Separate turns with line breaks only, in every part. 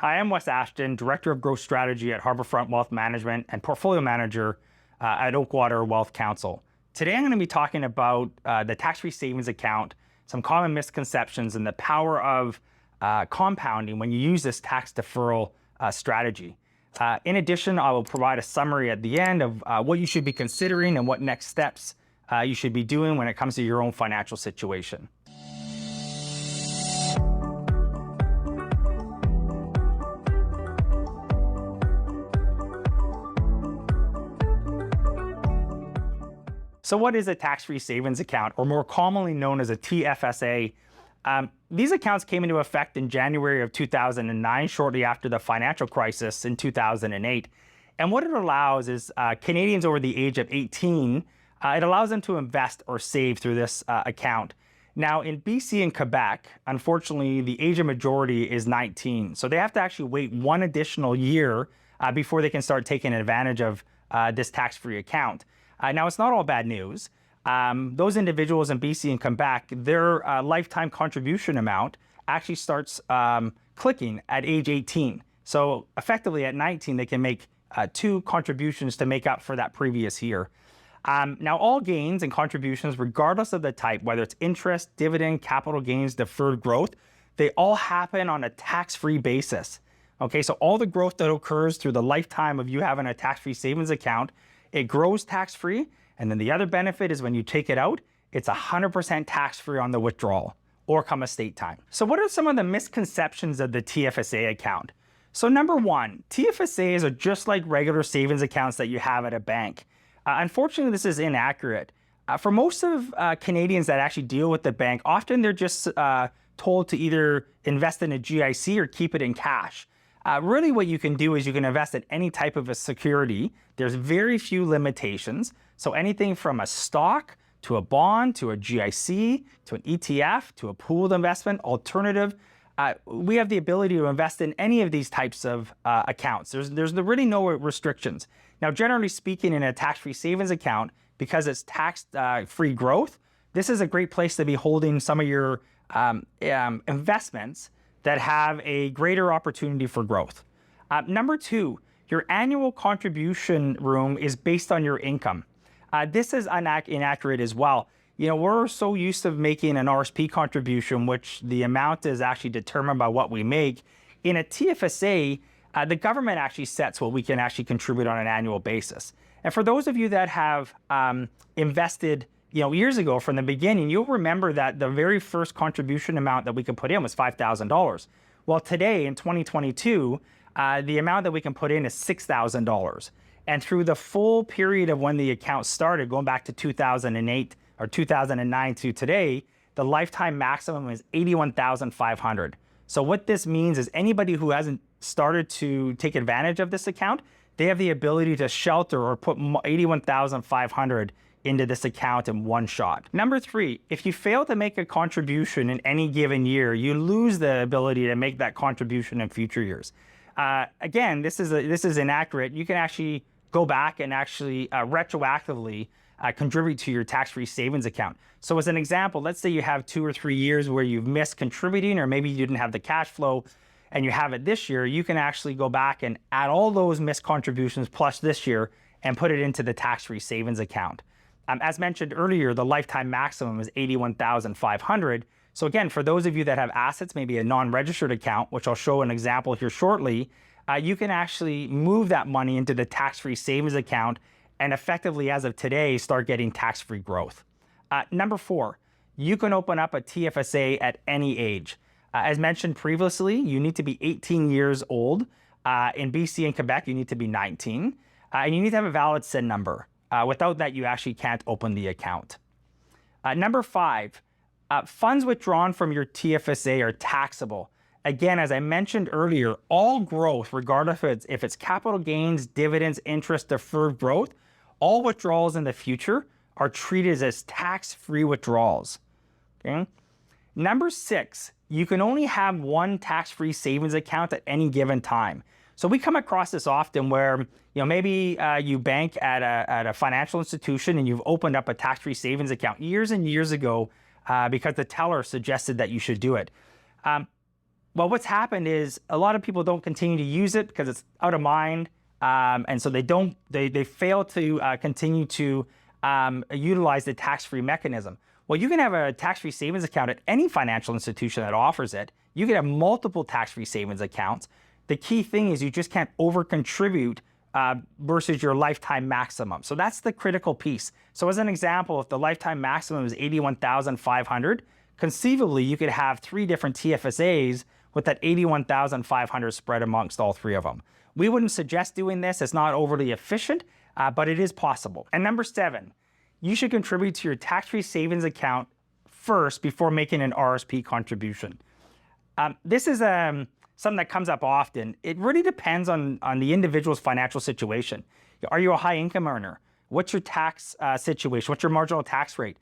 Hi, I'm Wes Ashton, Director of Growth Strategy at Harbourfront Wealth Management and Portfolio Manager at Oakwater Wealth Counsel. Today I'm going to be talking about the tax-free savings account, some common misconceptions, and the power of compounding when you use this tax deferral strategy. In addition, I will provide a summary at the end of what you should be considering and what next steps you should be doing when it comes to your own financial situation. So what is a tax-free savings account, or more commonly known as a TFSA? These accounts came into effect in January of 2009, shortly after the financial crisis in 2008. And what it allows is Canadians over the age of 18, it allows them to invest or save through this account. Now, in BC and Quebec, unfortunately, the age of majority is 19. So they have to actually wait one additional year before they can start taking advantage of this tax-free account. Now, it's not all bad news. Those individuals in BC and Quebec, their lifetime contribution amount actually starts clicking at age 18. So effectively at 19, they can make two contributions to make up for that previous year. Now, all gains and contributions, regardless of the type, whether it's interest, dividend, capital gains, deferred growth, they all happen on a tax-free basis. Okay, so all the growth that occurs through the lifetime of you having a tax-free savings account, it grows tax-free, and then the other benefit is when you take it out, it's 100% tax-free on the withdrawal or come estate time. So what are some of the misconceptions of the TFSA account? So number one, TFSAs are just like regular savings accounts that you have at a bank. Unfortunately, this is inaccurate. For most of Canadians that actually deal with the bank, often they're just told to either invest in a GIC or keep it in cash. Really what you can do is you can invest in any type of a security. There's very few limitations. So anything from a stock to a bond to a GIC to an ETF to a pooled investment alternative, we have the ability to invest in any of these types of accounts. There's really no restrictions. Now, generally speaking, in a tax-free savings account, because it's tax-free growth, this is a great place to be holding some of your investments that have a greater opportunity for growth. Number two, your annual contribution room is based on your income. This is inaccurate as well. You know, we're so used to making an RRSP contribution, which the amount is actually determined by what we make. In a TFSA, the government actually sets what we can actually contribute on an annual basis. And for those of you that have invested years ago from the beginning, you'll remember that the very first contribution amount that we could put in was $5,000. Well, today in 2022, the amount that we can put in is $6,000. And through the full period of when the account started, going back to 2008 or 2009 to today, the lifetime maximum is $81,500. So what this means is anybody who hasn't started to take advantage of this account, they have the ability to shelter or put $81,500 into this account in one shot. Number three, if you fail to make a contribution in any given year, you lose the ability to make that contribution in future years. Again, this is inaccurate. You can actually go back and actually retroactively contribute to your tax-free savings account. So as an example, let's say you have 2 or 3 years where you've missed contributing, or maybe you didn't have the cash flow and you have it this year, you can actually go back and add all those missed contributions plus this year and put it into the tax-free savings account. As mentioned earlier, the lifetime maximum is $81,500. So again, for those of you that have assets, maybe a non-registered account, which I'll show an example here shortly, you can actually move that money into the tax-free savings account and effectively, as of today, start getting tax-free growth. Number four, you can open up a TFSA at any age. As mentioned previously, you need to be 18 years old. In BC and Quebec, you need to be 19. And you need to have a valid SIN number. Without that, you actually can't open the account. Number five, funds withdrawn from your TFSA are taxable. Again, as I mentioned earlier, all growth, regardless if it's capital gains, dividends, interest, deferred growth, all withdrawals in the future are treated as tax-free withdrawals. Okay? Number six, you can only have one tax-free savings account at any given time. So we come across this often where, maybe you bank at a financial institution and you've opened up a tax-free savings account years and years ago because the teller suggested that you should do it. Well, what's happened is a lot of people don't continue to use it because it's out of mind, and so they fail to continue to utilize the tax-free mechanism. Well, you can have a tax-free savings account at any financial institution that offers it. You can have multiple tax-free savings accounts. The key thing is you just can't over-contribute versus your lifetime maximum. So that's the critical piece. So as an example, if the lifetime maximum is $81,500, conceivably you could have 3 different TFSAs with that $81,500 spread amongst all 3 of them. We wouldn't suggest doing this. It's not overly efficient, but it is possible. And number 7, you should contribute to your tax-free savings account first before making an RRSP contribution. This is something that comes up often. It really depends on the individual's financial situation. Are you a high income earner? What's your tax situation? What's your marginal tax rate?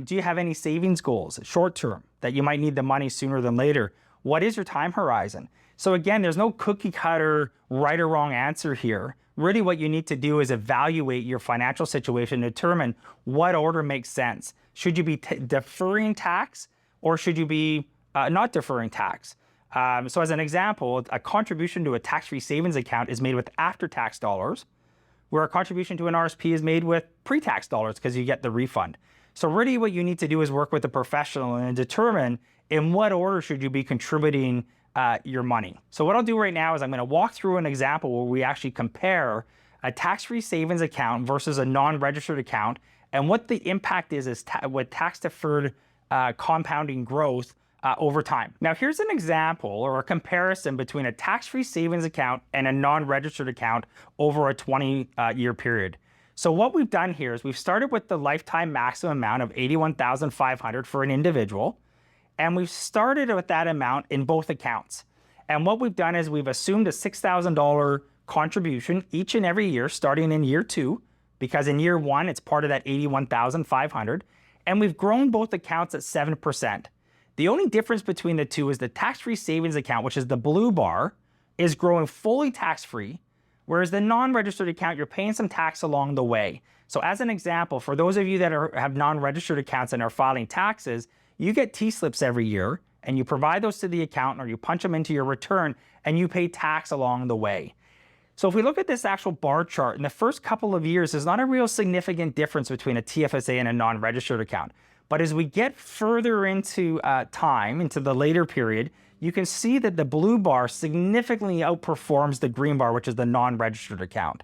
Do you have any savings goals, short term, that you might need the money sooner than later? What is your time horizon? So again, there's no cookie cutter right or wrong answer here. Really what you need to do is evaluate your financial situation, determine what order makes sense. Should you be deferring tax or should you be not deferring tax? So as an example, a contribution to a tax-free savings account is made with after-tax dollars, where a contribution to an RSP is made with pre-tax dollars because you get the refund. So really what you need to do is work with a professional and determine in what order should you be contributing your money. So what I'll do right now is I'm going to walk through an example where we actually compare a tax-free savings account versus a non-registered account and what the impact is with tax-deferred compounding growth over time. Now here's an example or a comparison between a tax-free savings account and a non-registered account over a 20-year period. So what we've done here is we've started with the lifetime maximum amount of $81,500 for an individual, and we've started with that amount in both accounts. And what we've done is we've assumed a $6,000 contribution each and every year starting in year 2, because in year 1 it's part of that $81,500, and we've grown both accounts at 7%. The only difference between the two is the tax-free savings account, which is the blue bar, is growing fully tax-free, whereas the non-registered account, you're paying some tax along the way. So as an example, for those of you that have non-registered accounts and are filing taxes, you get T-slips every year, and you provide those to the accountant or you punch them into your return, and you pay tax along the way. So if we look at this actual bar chart, in the first couple of years, there's not a real significant difference between a TFSA and a non-registered account. But as we get further into time, into the later period, you can see that the blue bar significantly outperforms the green bar, which is the non-registered account.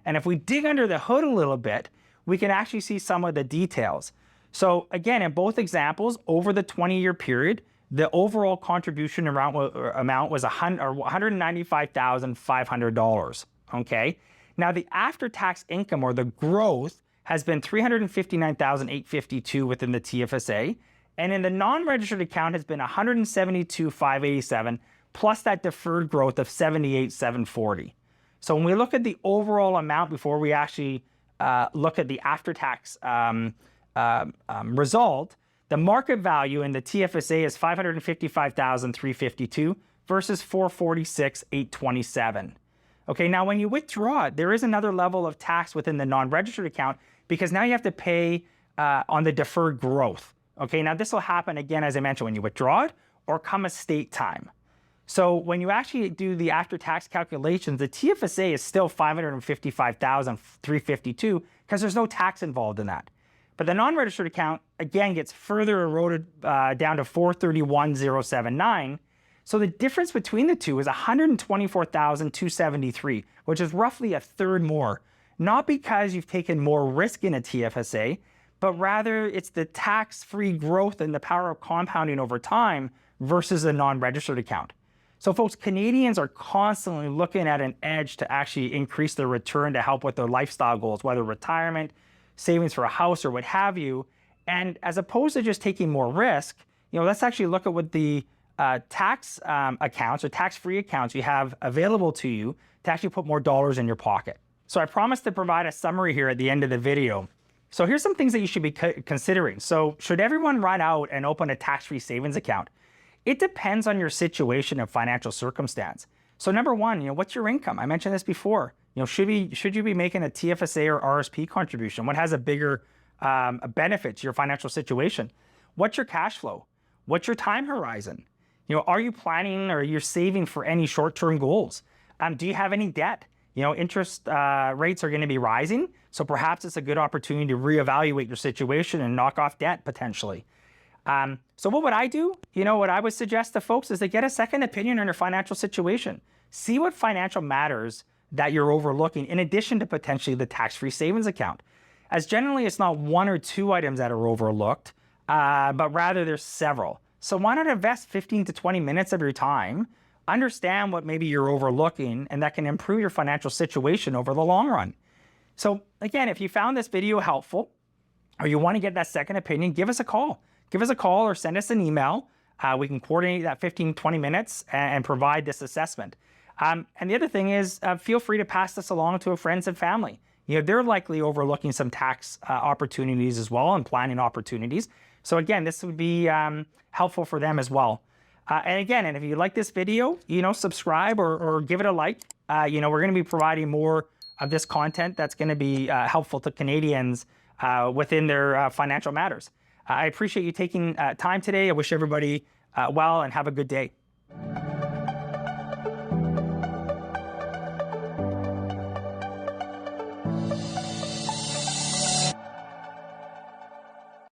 And if we dig under the hood a little bit, we can actually see some of the details. So again, in both examples, over the 20-year period, the overall contribution amount was $195,500, okay? Now the after-tax income or the growth has been $359,852 within the TFSA, and in the non-registered account has been $172,587 plus that deferred growth of $78,740. So when we look at the overall amount before we actually look at the after-tax result, the market value in the TFSA is $555,352 versus $446,827. Okay, now when you withdraw it, there is another level of tax within the non-registered account because now you have to pay on the deferred growth. Okay, now this will happen again, as I mentioned, when you withdraw it or come estate time. So when you actually do the after-tax calculations, the TFSA is still $555,352 because there's no tax involved in that. But the non-registered account, again, gets further eroded down to $431,079. So the difference between the two is $124,273, which is roughly a third more. Not because you've taken more risk in a TFSA, but rather it's the tax-free growth and the power of compounding over time versus a non-registered account. So folks, Canadians are constantly looking at an edge to actually increase their return to help with their lifestyle goals, whether retirement, savings for a house, or what have you. And as opposed to just taking more risk, let's actually look at what the tax accounts or tax-free accounts you have available to you to actually put more dollars in your pocket. So I promised to provide a summary here at the end of the video. So here's some things that you should be considering. So should everyone run out and open a tax-free savings account? It depends on your situation and financial circumstance. So number one, what's your income? I mentioned this before. Should you be making a TFSA or RSP contribution? What has a bigger benefit to your financial situation? What's your cash flow? What's your time horizon? Are you planning or you're saving for any short-term goals? Do you have any debt? Interest rates are going to be rising, so perhaps it's a good opportunity to reevaluate your situation and knock off debt potentially. So what would I do? What I would suggest to folks is to get a second opinion on your financial situation. See what financial matters that you're overlooking in addition to potentially the tax-free savings account. As generally, it's not one or two items that are overlooked, but rather there's several. So why not invest 15 to 20 minutes of your time, understand what maybe you're overlooking, and that can improve your financial situation over the long run. So again, if you found this video helpful, or you want to get that second opinion, give us a call. Give us a call or send us an email. We can coordinate that 15, 20 minutes and provide this assessment. And the other thing is, feel free to pass this along to friends and family. They're likely overlooking some tax opportunities as well and planning opportunities. So again, this would be helpful for them as well. And again, if you like this video, subscribe or give it a like. We're going to be providing more of this content that's going to be helpful to Canadians within their financial matters. I appreciate you taking time today. I wish everybody well and have a good day.